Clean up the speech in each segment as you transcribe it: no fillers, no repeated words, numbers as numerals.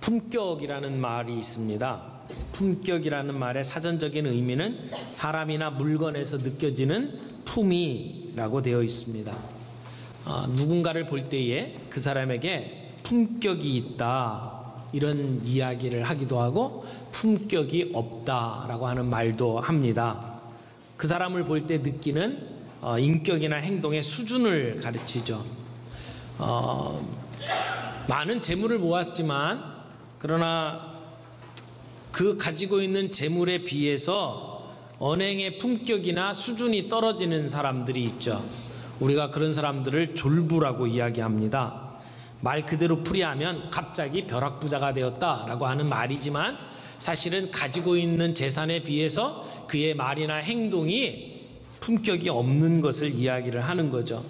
품격이라는 말이 있습니다. 품격이라는 말의 사전적인 의미는 사람이나 물건에서 느껴지는 품위라고 되어 있습니다. 누군가를 볼 때에 그 사람에게 품격이 있다, 이런 이야기를 하기도 하고 품격이 없다라고 하는 말도 합니다. 그 사람을 볼 때 느끼는 인격이나 행동의 수준을 가르치죠. 많은 재물을 모았지만 그러나 그 가지고 있는 재물에 비해서 언행의 품격이나 수준이 떨어지는 사람들이 있죠. 우리가 그런 사람들을 졸부라고 이야기합니다. 말 그대로 풀이하면 갑자기 벼락부자가 되었다라고 하는 말이지만 사실은 가지고 있는 재산에 비해서 그의 말이나 행동이 품격이 없는 것을 이야기를 하는 거죠.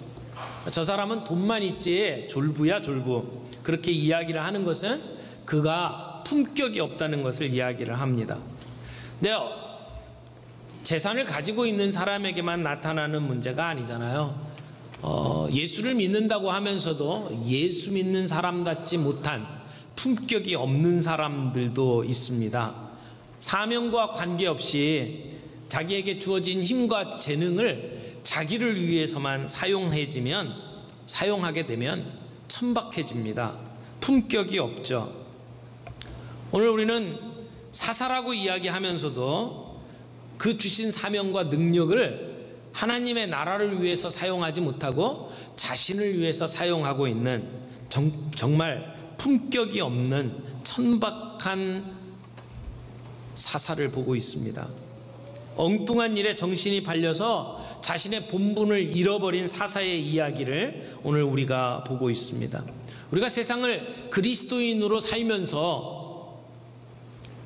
저 사람은 돈만 있지 졸부야 졸부, 그렇게 이야기를 하는 것은 그가 품격이 없다는 것을 이야기를 합니다. 근데 재산을 가지고 있는 사람에게만 나타나는 문제가 아니잖아요. 예수를 믿는다고 하면서도 예수 믿는 사람답지 못한 품격이 없는 사람들도 있습니다. 사명과 관계없이 자기에게 주어진 힘과 재능을 자기를 위해서만 사용하게 되면 천박해집니다. 품격이 없죠. 오늘 우리는 사사라고 이야기하면서도 그 주신 사명과 능력을 하나님의 나라를 위해서 사용하지 못하고 자신을 위해서 사용하고 있는 정말 품격이 없는 천박한 사사를 보고 있습니다. 엉뚱한 일에 정신이 팔려서 자신의 본분을 잃어버린 사사의 이야기를 오늘 우리가 보고 있습니다. 우리가 세상을 그리스도인으로 살면서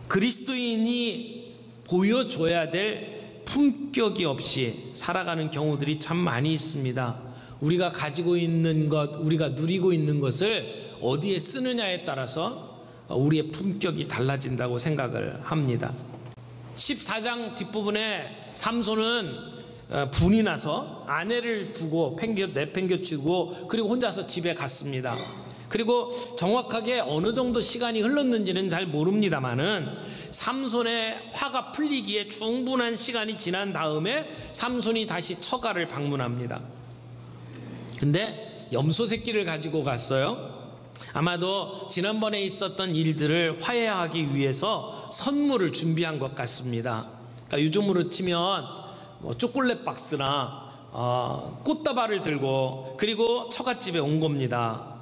그리스도인이 보여줘야 될 품격이 없이 살아가는 경우들이 참 많이 있습니다. 우리가 가지고 있는 것, 우리가 누리고 있는 것을 어디에 쓰느냐에 따라서 우리의 품격이 달라진다고 생각을 합니다. 14장 뒷부분에 삼손은 분이 나서 아내를 두고 내팽겨치고 그리고 혼자서 집에 갔습니다. 그리고 정확하게 어느 정도 시간이 흘렀는지는 잘 모릅니다만은 삼손의 화가 풀리기에 충분한 시간이 지난 다음에 삼손이 다시 처가를 방문합니다. 근데 염소 새끼를 가지고 갔어요. 아마도 지난번에 있었던 일들을 화해하기 위해서 선물을 준비한 것 같습니다. 그러니까 요즘으로 치면 초콜릿 박스나 꽃다발을 들고 그리고 처갓집에 온 겁니다.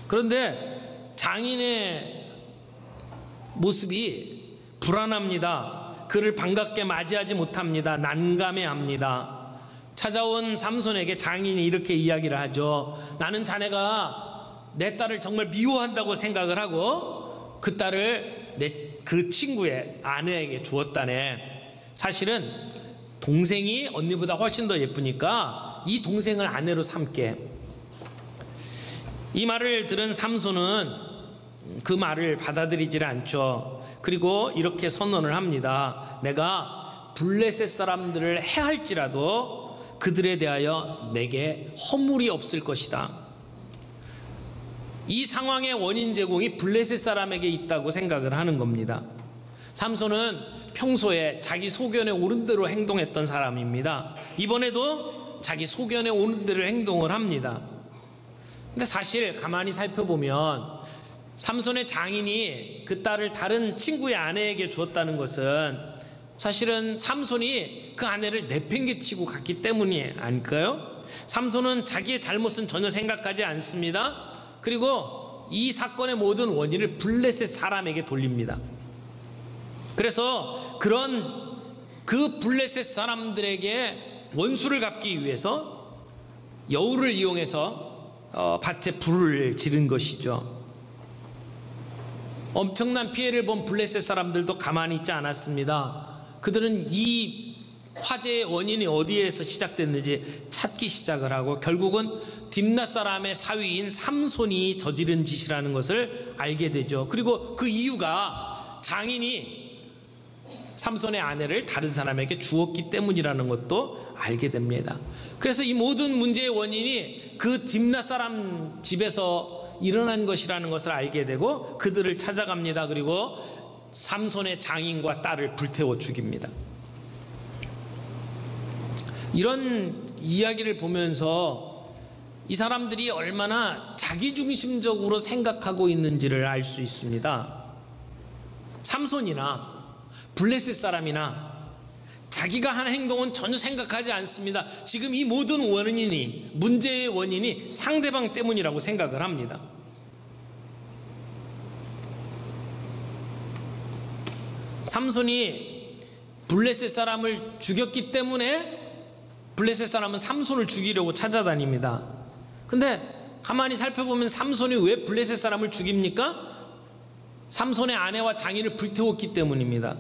그런데 장인의 모습이 불안합니다. 그를 반갑게 맞이하지 못합니다. 난감해합니다. 찾아온 삼손에게 장인이 이렇게 이야기를 하죠. 나는 자네가 내 딸을 정말 미워한다고 생각을 하고 그 딸을 그 친구의 아내에게 주었다네. 사실은 동생이 언니보다 훨씬 더 예쁘니까 이 동생을 아내로 삼게. 이 말을 들은 삼손은 그 말을 받아들이질 않죠. 그리고 이렇게 선언을 합니다. 내가 블레셋 사람들을 해할지라도 그들에 대하여 내게 허물이 없을 것이다. 이 상황의 원인 제공이 블레셋 사람에게 있다고 생각을 하는 겁니다. 삼손은 평소에 자기 소견에 옳은 대로 행동했던 사람입니다. 이번에도 자기 소견에 옳은 대로 행동을 합니다. 근데 사실 가만히 살펴보면 삼손의 장인이 그 딸을 다른 친구의 아내에게 주었다는 것은 사실은 삼손이 그 아내를 내팽개치고 갔기 때문이 아닐까요? 삼손은 자기의 잘못은 전혀 생각하지 않습니다. 그리고 이 사건의 모든 원인을 블레셋 사람에게 돌립니다. 그래서 그 블레셋 사람들에게 원수를 갚기 위해서 여우를 이용해서 밭에 불을 지른 것이죠. 엄청난 피해를 본 블레셋 사람들도 가만히 있지 않았습니다. 그들은 이 화재의 원인이 어디에서 시작됐는지 찾기 시작을 하고 결국은 딥낫 사람의 사위인 삼손이 저지른 짓이라는 것을 알게 되죠. 그리고 그 이유가 장인이 삼손의 아내를 다른 사람에게 주었기 때문이라는 것도 알게 됩니다. 그래서 이 모든 문제의 원인이 그 딥낫 사람 집에서 일어난 것이라는 것을 알게 되고 그들을 찾아갑니다. 그리고 삼손의 장인과 딸을 불태워 죽입니다. 이런 이야기를 보면서 이 사람들이 얼마나 자기중심적으로 생각하고 있는지를 알 수 있습니다. 삼손이나 블레셋 사람이나 자기가 한 행동은 전혀 생각하지 않습니다. 지금 이 모든 원인이, 문제의 원인이 상대방 때문이라고 생각을 합니다. 삼손이 블레셋 사람을 죽였기 때문에 블레셋 사람은 삼손을 죽이려고 찾아다닙니다. 근데 가만히 살펴보면 삼손이 왜 블레셋 사람을 죽입니까? 삼손의 아내와 장인을 불태웠기 때문입니다.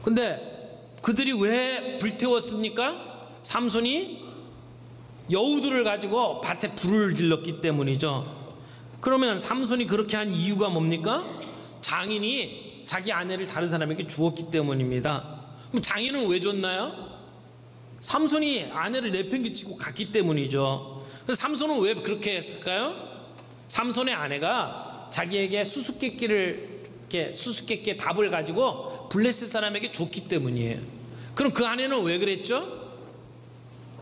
근데 그들이 왜 불태웠습니까? 삼손이 여우들을 가지고 밭에 불을 질렀기 때문이죠. 그러면 삼손이 그렇게 한 이유가 뭡니까? 장인이 자기 아내를 다른 사람에게 주었기 때문입니다. 그럼 장인은 왜 줬나요? 삼손이 아내를 내팽개치고 갔기 때문이죠. 그래서 삼손은 왜 그렇게 했을까요? 삼손의 아내가 자기에게 수수께끼의 답을 가지고 블레셋 사람에게 줬기 때문이에요. 그럼 그 아내는 왜 그랬죠?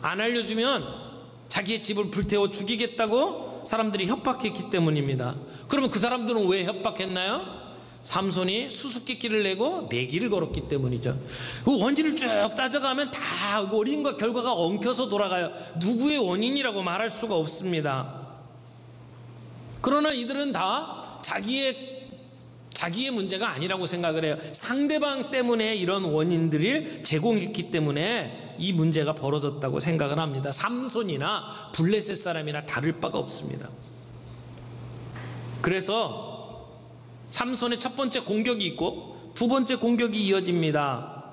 안 알려주면 자기의 집을 불태워 죽이겠다고 사람들이 협박했기 때문입니다. 그러면 그 사람들은 왜 협박했나요? 삼손이 수수께끼를 내고 내기를 걸었기 때문이죠. 그 원인을 쭉 따져가면 다 원인과 결과가 엉켜서 돌아가요. 누구의 원인이라고 말할 수가 없습니다. 그러나 이들은 다 자기의 문제가 아니라고 생각을 해요. 상대방 때문에 이런 원인들을 제공했기 때문에 이 문제가 벌어졌다고 생각을 합니다. 삼손이나 블레셋 사람이나 다를 바가 없습니다. 그래서 삼손의 첫 번째 공격이 있고 두 번째 공격이 이어집니다.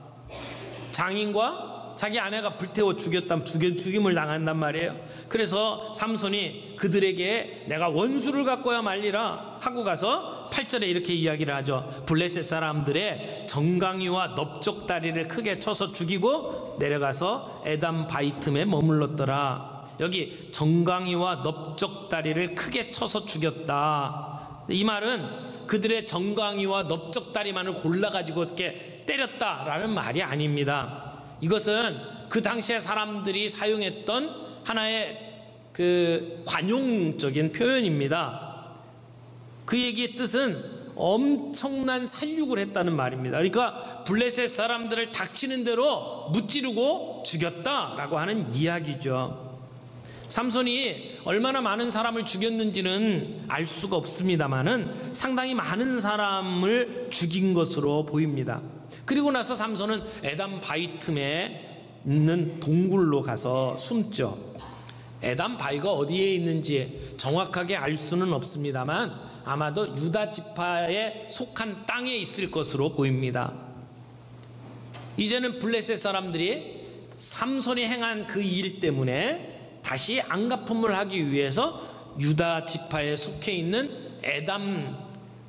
장인과 자기 아내가 불태워 죽임을 당한단 말이에요. 그래서 삼손이 그들에게 내가 원수를 갖고야 말리라 하고 가서 8절에 이렇게 이야기를 하죠. 블레셋 사람들의 정강이와 넓적다리를 크게 쳐서 죽이고 내려가서 에담 바이틈에 머물렀더라. 여기 정강이와 넓적다리를 크게 쳐서 죽였다. 이 말은 그들의 정강이와 넓적다리만을 골라가지고 이렇게 때렸다라는 말이 아닙니다. 이것은 그 당시에 사람들이 사용했던 하나의 그 관용적인 표현입니다. 그 얘기의 뜻은 엄청난 살육을 했다는 말입니다. 그러니까 블레셋 사람들을 닥치는 대로 무찌르고 죽였다라고 하는 이야기죠. 삼손이 얼마나 많은 사람을 죽였는지는 알 수가 없습니다만은 상당히 많은 사람을 죽인 것으로 보입니다. 그리고 나서 삼손은 에담 바이틈에 있는 동굴로 가서 숨죠. 에담 바위가 어디에 있는지 정확하게 알 수는 없습니다만 아마도 유다 지파에 속한 땅에 있을 것으로 보입니다. 이제는 블레셋 사람들이 삼손이 행한 그 일 때문에 다시 안갚음을 하기 위해서 유다 지파에 속해 있는 에담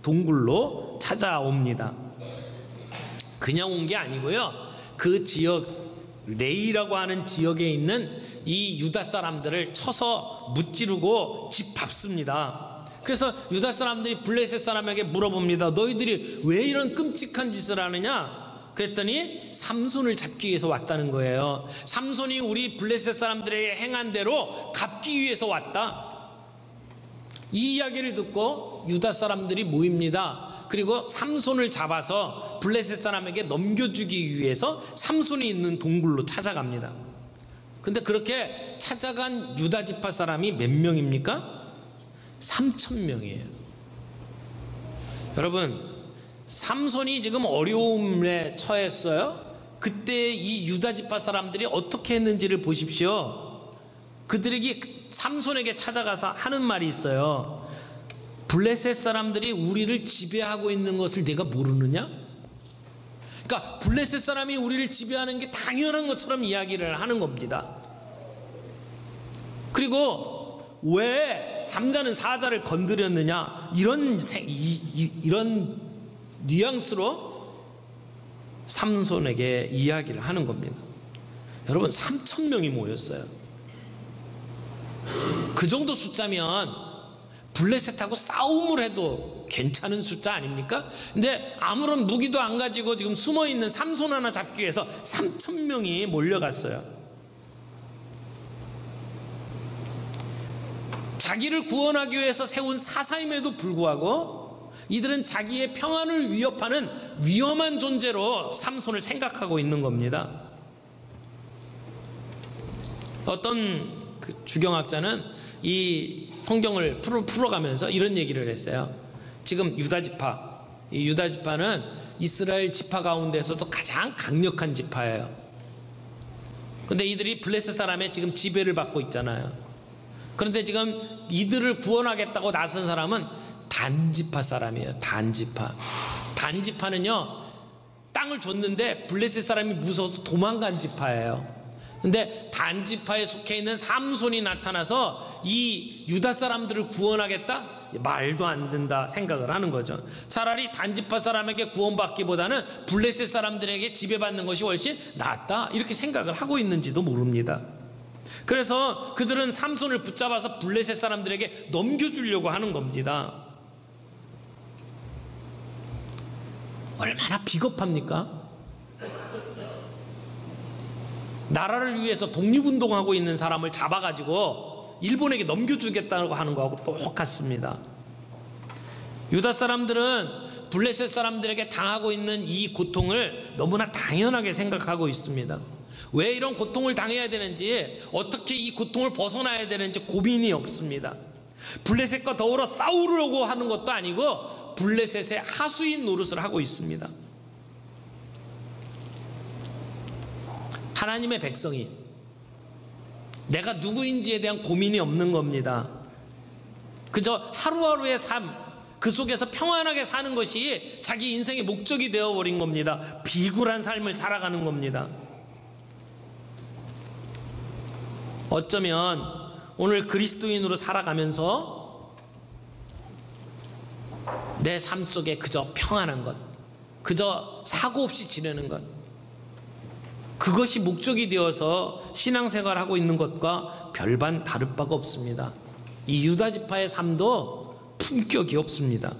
동굴로 찾아옵니다. 그냥 온 게 아니고요. 그 지역 레이라고 하는 지역에 있는 이 유다 사람들을 쳐서 무찌르고 짓밟습니다. 그래서 유다 사람들이 블레셋 사람에게 물어봅니다. 너희들이 왜 이런 끔찍한 짓을 하느냐? 그랬더니 삼손을 잡기 위해서 왔다는 거예요. 삼손이 우리 블레셋 사람들에게 행한 대로 갚기 위해서 왔다. 이 이야기를 듣고 유다 사람들이 모입니다. 그리고 삼손을 잡아서 블레셋 사람에게 넘겨주기 위해서 삼손이 있는 동굴로 찾아갑니다. 근데 그렇게 찾아간 유다 지파 사람이 몇 명입니까? 3,000명이에요. 여러분, 삼손이 지금 어려움에 처했어요. 그때 이 유다 지파 사람들이 어떻게 했는지를 보십시오. 그들에게 삼손에게 찾아가서 하는 말이 있어요. 블레셋 사람들이 우리를 지배하고 있는 것을 내가 모르느냐? 그러니까 블레셋 사람이 우리를 지배하는 게 당연한 것처럼 이야기를 하는 겁니다. 그리고 왜 잠자는 사자를 건드렸느냐? 이런 뉘앙스로 삼손에게 이야기를 하는 겁니다. 여러분, 3,000명이 모였어요. 그 정도 숫자면 블레셋하고 싸움을 해도 괜찮은 숫자 아닙니까? 근데 아무런 무기도 안 가지고 지금 숨어있는 삼손 하나 잡기 위해서 3,000명이 몰려갔어요. 자기를 구원하기 위해서 세운 사사임에도 불구하고 이들은 자기의 평안을 위협하는 위험한 존재로 삼손을 생각하고 있는 겁니다. 어떤 주경학자는 이 성경을 풀어가면서 이런 얘기를 했어요. 지금 유다지파, 이 유다지파는 이스라엘 지파 가운데서도 가장 강력한 지파예요. 근데 이들이 블레셋 사람의 지금 지배를 받고 있잖아요. 그런데 지금 이들을 구원하겠다고 나선 사람은 단지파 사람이에요. 단지파. 단지파는요, 땅을 줬는데 블레셋 사람이 무서워서 도망간 지파예요. 근데 단지파에 속해 있는 삼손이 나타나서 이 유다 사람들을 구원하겠다? 말도 안 된다 생각을 하는 거죠. 차라리 단지파 사람에게 구원받기보다는 블레셋 사람들에게 지배받는 것이 훨씬 낫다, 이렇게 생각을 하고 있는지도 모릅니다. 그래서 그들은 삼손을 붙잡아서 블레셋 사람들에게 넘겨주려고 하는 겁니다. 얼마나 비겁합니까? 나라를 위해서 독립운동하고 있는 사람을 잡아가지고 일본에게 넘겨주겠다고 하는 거하고 똑같습니다. 유다 사람들은 블레셋 사람들에게 당하고 있는 이 고통을 너무나 당연하게 생각하고 있습니다. 왜 이런 고통을 당해야 되는지, 어떻게 이 고통을 벗어나야 되는지 고민이 없습니다. 블레셋과 더불어 싸우려고 하는 것도 아니고 블레셋의 하수인 노릇을 하고 있습니다. 하나님의 백성이 내가 누구인지에 대한 고민이 없는 겁니다. 그저 하루하루의 삶, 그 속에서 평안하게 사는 것이 자기 인생의 목적이 되어버린 겁니다. 비굴한 삶을 살아가는 겁니다. 어쩌면 오늘 그리스도인으로 살아가면서 내 삶 속에 그저 평안한 것, 그저 사고 없이 지내는 것, 그것이 목적이 되어서 신앙생활하고 있는 것과 별반 다를 바가 없습니다. 이 유다지파의 삶도 품격이 없습니다.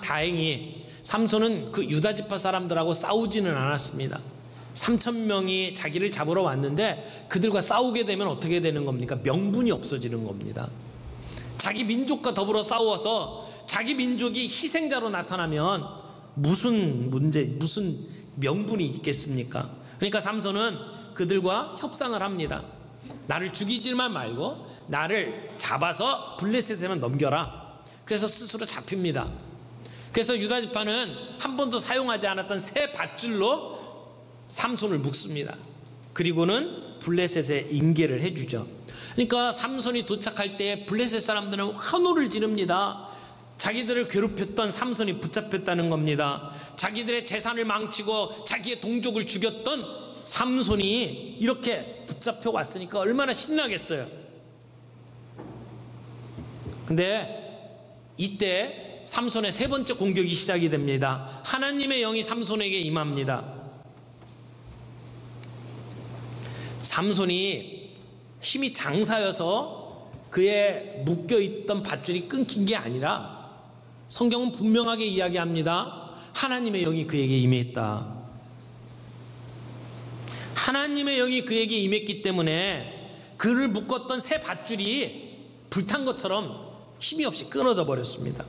다행히 삼손은 그 유다지파 사람들하고 싸우지는 않았습니다. 3,000명이 자기를 잡으러 왔는데 그들과 싸우게 되면 어떻게 되는 겁니까? 명분이 없어지는 겁니다. 자기 민족과 더불어 싸워서 자기 민족이 희생자로 나타나면 무슨 명분이 있겠습니까? 그러니까 삼손은 그들과 협상을 합니다. 나를 죽이지만 말고 나를 잡아서 블레셋에만 넘겨라. 그래서 스스로 잡힙니다. 그래서 유다지파는 한 번도 사용하지 않았던 새 밧줄로 삼손을 묶습니다. 그리고는 블레셋에 인계를 해주죠. 그러니까 삼손이 도착할 때 블레셋 사람들은 환호를 지릅니다. 자기들을 괴롭혔던 삼손이 붙잡혔다는 겁니다. 자기들의 재산을 망치고 자기의 동족을 죽였던 삼손이 이렇게 붙잡혀 왔으니까 얼마나 신나겠어요. 근데 이때 삼손의 세 번째 공격이 시작이 됩니다. 하나님의 영이 삼손에게 임합니다. 삼손이 힘이 장사여서 그의 묶여있던 밧줄이 끊긴 게 아니라 성경은 분명하게 이야기합니다. 하나님의 영이 그에게 임했다. 하나님의 영이 그에게 임했기 때문에 그를 묶었던 새 밧줄이 불탄 것처럼 힘이 없이 끊어져 버렸습니다.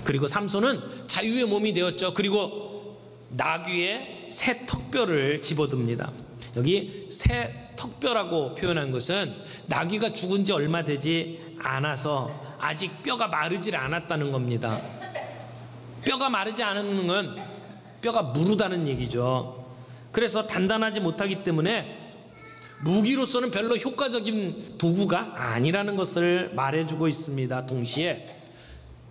그리고 삼손은 자유의 몸이 되었죠. 그리고 나귀의 새 턱뼈를 집어듭니다. 여기 새 턱뼈라고 표현한 것은 나귀가 죽은 지 얼마 되지 않아서 아직 뼈가 마르지 않았다는 겁니다. 뼈가 마르지 않은 건 뼈가 무르다는 얘기죠. 그래서 단단하지 못하기 때문에 무기로서는 별로 효과적인 도구가 아니라는 것을 말해주고 있습니다. 동시에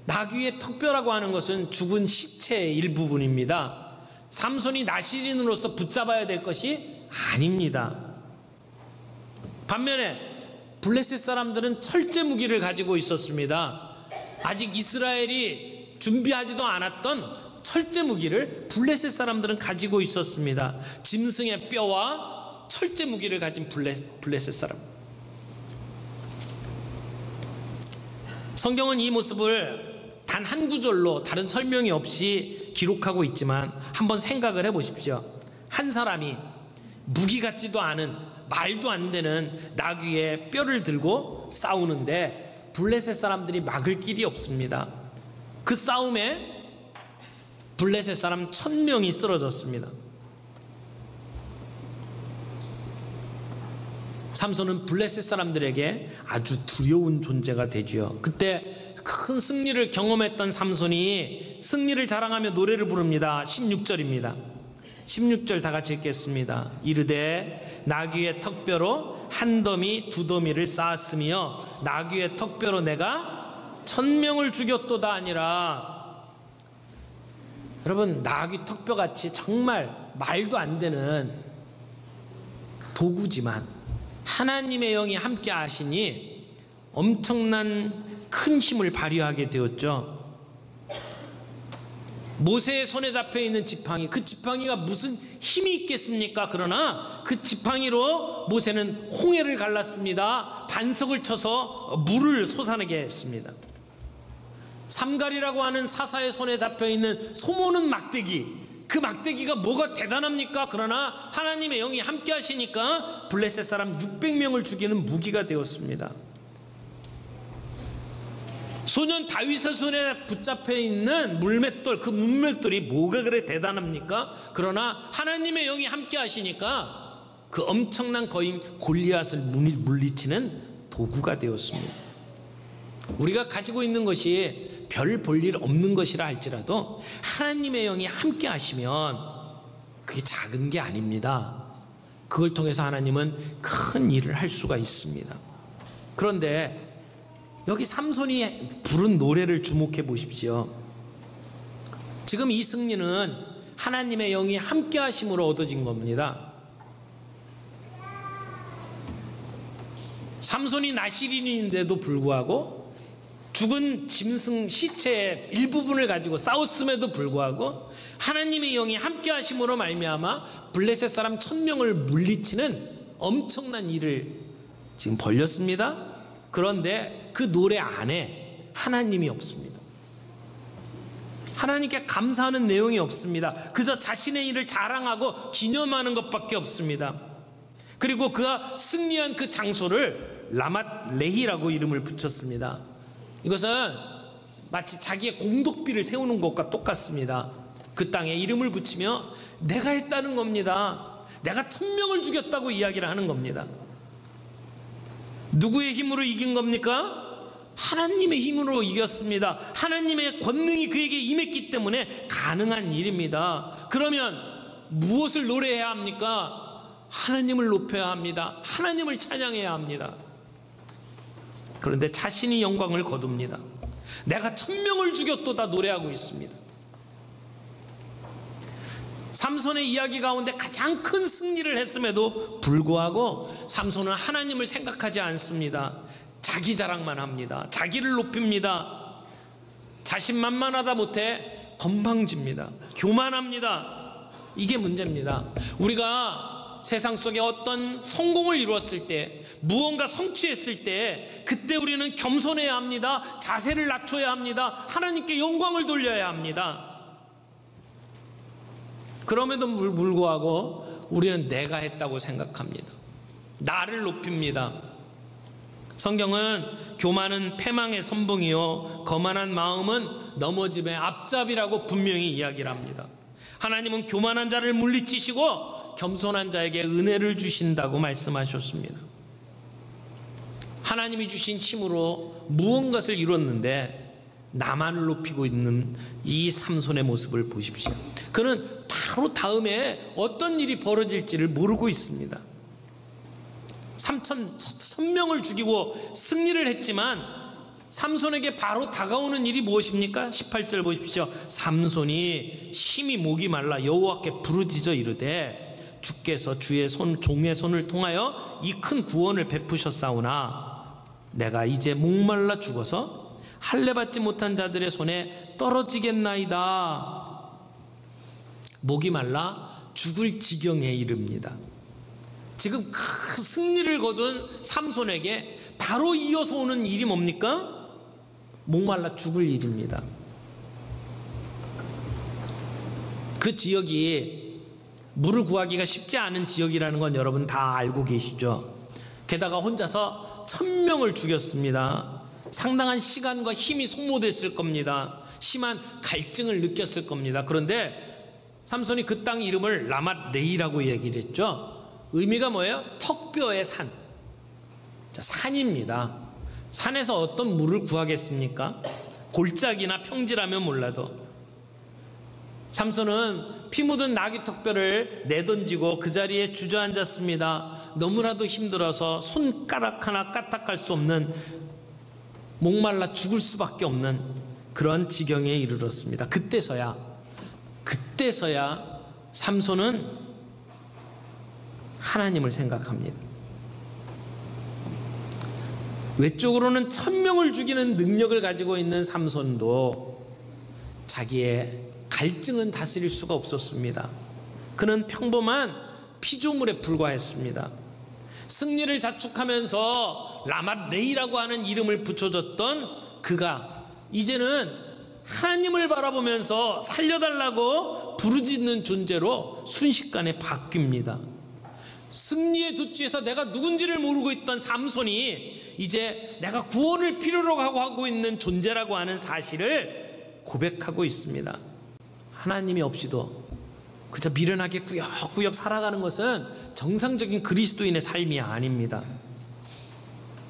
나귀의 턱뼈라고 하는 것은 죽은 시체의 일부분입니다. 삼손이 나시린으로서 붙잡아야 될 것이 아닙니다. 반면에 블레셋 사람들은 철제 무기를 가지고 있었습니다. 아직 이스라엘이 준비하지도 않았던 철제 무기를 블레셋 사람들은 가지고 있었습니다. 짐승의 뼈와 철제 무기를 가진 블레셋 사람. 성경은 이 모습을 단 한 구절로 다른 설명이 없이 기록하고 있지만 한번 생각을 해보십시오. 한 사람이 무기 같지도 않은 말도 안 되는 나귀의 뼈를 들고 싸우는데 블레셋 사람들이 막을 길이 없습니다. 그 싸움에 블레셋 사람 1000명이 쓰러졌습니다. 삼손은 블레셋 사람들에게 아주 두려운 존재가 되지요. 그때 큰 승리를 경험했던 삼손이 승리를 자랑하며 노래를 부릅니다. 16절입니다. 16절 다 같이 읽겠습니다. 이르되 나귀의 턱뼈로 한 더미 두 더미를 쌓았으며 나귀의 턱뼈로 내가 1000명을 죽였도다 아니라. 여러분, 나귀 턱뼈같이 정말 말도 안 되는 도구지만 하나님의 영이 함께 하시니 엄청난 큰 힘을 발휘하게 되었죠. 모세의 손에 잡혀 있는 지팡이, 그 지팡이가 무슨 힘이 있겠습니까? 그러나 그 지팡이로 모세는 홍해를 갈랐습니다. 반석을 쳐서 물을 솟아내게 했습니다. 삼갈이라고 하는 사사의 손에 잡혀 있는 소모는 막대기, 그 막대기가 뭐가 대단합니까? 그러나 하나님의 영이 함께 하시니까 블레셋 사람 600명을 죽이는 무기가 되었습니다. 소년 다윗의 손에 붙잡혀 있는 물맷돌, 그 물맷돌이 뭐가 그래 대단합니까? 그러나 하나님의 영이 함께 하시니까 그 엄청난 거인 골리앗을 물리치는 도구가 되었습니다. 우리가 가지고 있는 것이 별 볼 일 없는 것이라 할지라도 하나님의 영이 함께 하시면 그게 작은 게 아닙니다. 그걸 통해서 하나님은 큰 일을 할 수가 있습니다. 그런데 여기 삼손이 부른 노래를 주목해 보십시오. 지금 이 승리는 하나님의 영이 함께 하심으로 얻어진 겁니다. 삼손이 나실인인데도 불구하고 죽은 짐승 시체의 일부분을 가지고 싸웠음에도 불구하고 하나님의 영이 함께 하심으로 말미암아 블레셋 사람 1000명을 물리치는 엄청난 일을 지금 벌였습니다. 그런데 그 노래 안에 하나님이 없습니다. 하나님께 감사하는 내용이 없습니다. 그저 자신의 일을 자랑하고 기념하는 것밖에 없습니다. 그리고 그가 승리한 그 장소를 라맛 레히라고 이름을 붙였습니다. 이것은 마치 자기의 공덕비를 세우는 것과 똑같습니다. 그 땅에 이름을 붙이며 내가 했다는 겁니다. 내가 1000명을 죽였다고 이야기를 하는 겁니다. 누구의 힘으로 이긴 겁니까? 하나님의 힘으로 이겼습니다. 하나님의 권능이 그에게 임했기 때문에 가능한 일입니다. 그러면 무엇을 노래해야 합니까? 하나님을 높여야 합니다. 하나님을 찬양해야 합니다. 그런데 자신이 영광을 거둡니다. 내가 1000명을 죽였도다 노래하고 있습니다. 삼손의 이야기 가운데 가장 큰 승리를 했음에도 불구하고 삼손은 하나님을 생각하지 않습니다. 자기 자랑만 합니다. 자기를 높입니다. 자신만만하다 못해 건방집니다. 교만합니다. 이게 문제입니다. 우리가 세상 속에 어떤 성공을 이루었을 때, 무언가 성취했을 때 그때 우리는 겸손해야 합니다. 자세를 낮춰야 합니다. 하나님께 영광을 돌려야 합니다. 그럼에도 불구하고 우리는 내가 했다고 생각합니다. 나를 높입니다. 성경은 교만은 패망의 선봉이요 거만한 마음은 넘어짐의 앞잡이라고 분명히 이야기를 합니다. 하나님은 교만한 자를 물리치시고 겸손한 자에게 은혜를 주신다고 말씀하셨습니다. 하나님이 주신 힘으로 무언가를 이뤘는데 나만을 높이고 있는 이 삼손의 모습을 보십시오. 그는 바로 다음에 어떤 일이 벌어질지를 모르고 있습니다. 1000명을 죽이고 승리를 했지만 삼손에게 바로 다가오는 일이 무엇입니까? 18절 보십시오. 삼손이 심히 목이 말라 여호와께 부르짖어 이르되 주께서 주의 종의 손을 통하여 이 큰 구원을 베푸셨사오나 내가 이제 목말라 죽어서 할례 받지 못한 자들의 손에 떨어지겠나이다. 목이 말라 죽을 지경에 이릅니다. 지금 큰 승리를 거둔 삼손에게 바로 이어서 오는 일이 뭡니까? 목말라 죽을 일입니다. 그 지역이 물을 구하기가 쉽지 않은 지역이라는 건 여러분 다 알고 계시죠. 게다가 혼자서 1000명을 죽였습니다. 상당한 시간과 힘이 소모됐을 겁니다. 심한 갈증을 느꼈을 겁니다. 그런데 삼손이 그 땅 이름을 라맛레이라고 얘기를 했죠. 의미가 뭐예요? 턱뼈의 산. 자, 산입니다. 산에서 어떤 물을 구하겠습니까? 골짜기나 평지라면 몰라도. 삼손은 피 묻은 나귀 턱뼈를 내던지고 그 자리에 주저앉았습니다. 너무나도 힘들어서 손가락 하나 까딱할 수 없는, 목말라 죽을 수밖에 없는 그런 지경에 이르렀습니다. 그때서야 삼손은 하나님을 생각합니다. 외적으로는 1000명을 죽이는 능력을 가지고 있는 삼손도 자기의 갈증은 다스릴 수가 없었습니다. 그는 평범한 피조물에 불과했습니다. 승리를 자축하면서 라맛레이라고 하는 이름을 붙여줬던 그가 이제는 하나님을 바라보면서 살려달라고 부르짖는 존재로 순식간에 바뀝니다. 승리의 돛지에서 내가 누군지를 모르고 있던 삼손이 이제 내가 구원을 필요로 하고 있는 존재라고 하는 사실을 고백하고 있습니다. 하나님이 없이도 그저 미련하게 구역구역 살아가는 것은 정상적인 그리스도인의 삶이 아닙니다.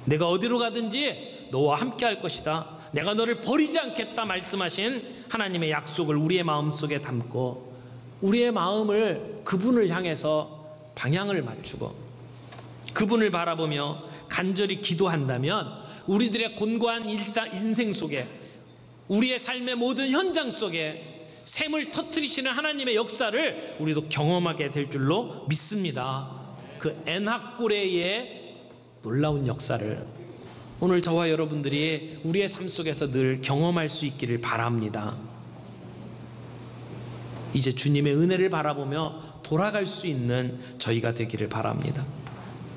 내가 어디로 가든지 너와 함께 할 것이다, 내가 너를 버리지 않겠다 말씀하신 하나님의 약속을 우리의 마음속에 담고 우리의 마음을 그분을 향해서 방향을 맞추고 그분을 바라보며 간절히 기도한다면 우리들의 곤고한 인생 속에, 우리의 삶의 모든 현장 속에 샘을 터뜨리시는 하나님의 역사를 우리도 경험하게 될 줄로 믿습니다. 그 엔하꼬레의 놀라운 역사를 오늘 저와 여러분들이 우리의 삶 속에서 늘 경험할 수 있기를 바랍니다. 이제 주님의 은혜를 바라보며 돌아갈 수 있는 저희가 되기를 바랍니다.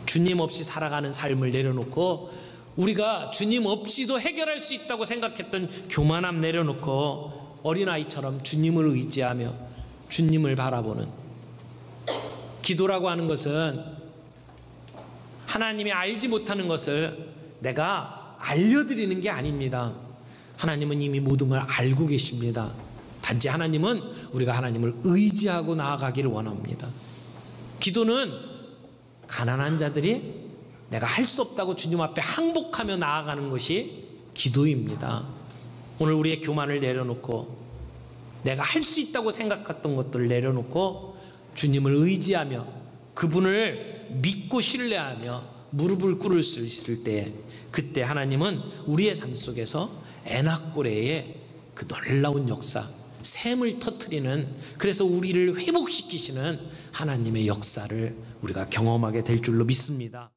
주님 없이 살아가는 삶을 내려놓고 우리가 주님 없이도 해결할 수 있다고 생각했던 교만함 내려놓고 어린아이처럼 주님을 의지하며 주님을 바라보는 기도라고 하는 것은 하나님이 알지 못하는 것을 내가 알려드리는 게 아닙니다. 하나님은 이미 모든 걸 알고 계십니다. 단지 하나님은 우리가 하나님을 의지하고 나아가기를 원합니다. 기도는 가난한 자들이 내가 할 수 없다고 주님 앞에 항복하며 나아가는 것이 기도입니다. 오늘 우리의 교만을 내려놓고 내가 할 수 있다고 생각했던 것들을 내려놓고 주님을 의지하며 그분을 믿고 신뢰하며 무릎을 꿇을 수 있을 때, 그때 하나님은 우리의 삶 속에서 엔하꼬레의 그 놀라운 역사, 샘을 터뜨리는, 그래서 우리를 회복시키시는 하나님의 역사를 우리가 경험하게 될 줄로 믿습니다.